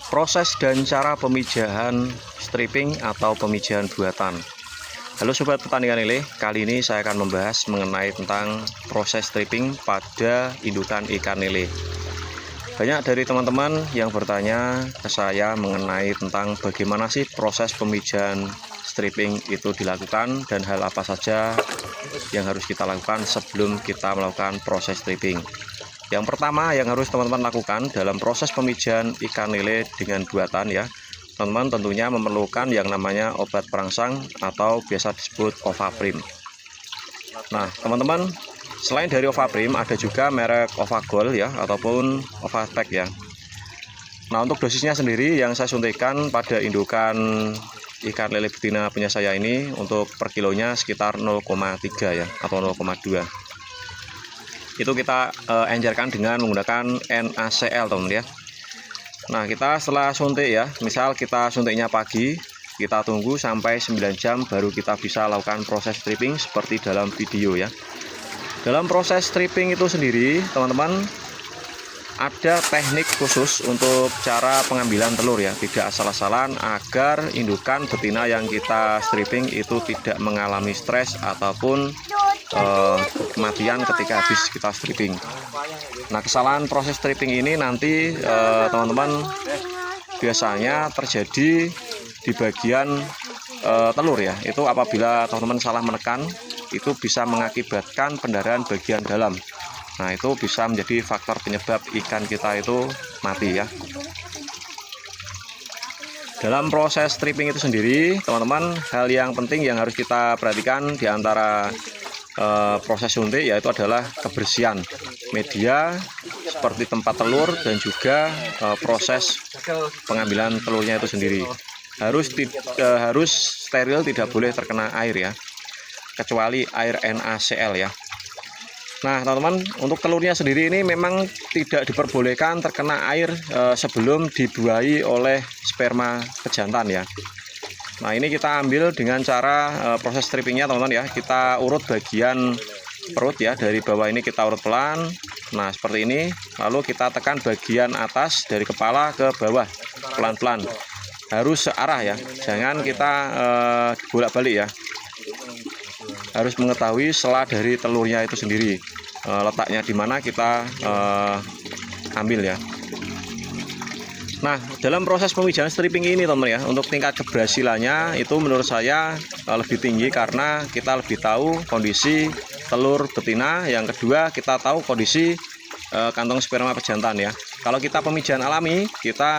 Proses dan cara pemijahan stripping atau pemijahan buatan. Halo sobat petani ikan lele, kali ini saya akan membahas mengenai tentang proses stripping pada indukan ikan lele. Banyak dari teman-teman yang bertanya ke saya mengenai tentang bagaimana sih proses pemijahan stripping itu dilakukan dan hal apa saja yang harus kita lakukan sebelum kita melakukan proses stripping. Yang pertama yang harus teman-teman lakukan dalam proses pemijahan ikan lele dengan buatan ya, teman-teman tentunya memerlukan yang namanya obat perangsang atau biasa disebut Ovaprim. Nah teman-teman, selain dari Ovaprim ada juga merek Ovagol ya ataupun Ovatek ya. Nah untuk dosisnya sendiri yang saya suntikan pada indukan ikan lele betina punya saya ini untuk per kilonya sekitar 0,3 ya atau 0,2. Itu kita encerkan dengan menggunakan NaCl teman-teman ya. Nah kita setelah suntik ya, misal kita suntiknya pagi, kita tunggu sampai 9 jam baru kita bisa lakukan proses stripping seperti dalam video ya. Dalam proses stripping itu sendiri teman-teman ada teknik khusus untuk cara pengambilan telur ya, tidak asal-asalan agar indukan betina yang kita stripping itu tidak mengalami stres ataupun kematian ketika habis kita stripping. Nah kesalahan proses stripping ini nanti teman-teman biasanya terjadi di bagian telur ya, itu apabila teman-teman salah menekan itu bisa mengakibatkan pendarahan bagian dalam. Nah itu bisa menjadi faktor penyebab ikan kita itu mati ya. Dalam proses stripping itu sendiri teman-teman, hal yang penting yang harus kita perhatikan di antara proses suntik yaitu adalah kebersihan media seperti tempat telur dan juga proses pengambilan telurnya itu sendiri harus steril, tidak boleh terkena air ya, kecuali air NaCl ya. Nah teman-teman, untuk telurnya sendiri ini memang tidak diperbolehkan terkena air sebelum dibuahi oleh sperma pejantan ya. Nah ini kita ambil dengan cara proses strippingnya teman-teman ya, kita urut bagian perut ya, dari bawah ini kita urut pelan. Nah seperti ini, lalu kita tekan bagian atas dari kepala ke bawah pelan-pelan, harus searah ya, jangan kita bolak-balik ya. Harus mengetahui sela dari telurnya itu sendiri, letaknya di mana kita ambil ya. Nah dalam proses pemijahan stripping ini teman ya, untuk tingkat keberhasilannya itu menurut saya lebih tinggi karena kita lebih tahu kondisi telur betina. Yang kedua kita tahu kondisi kantong sperma pejantan ya. Kalau kita pemijahan alami, kita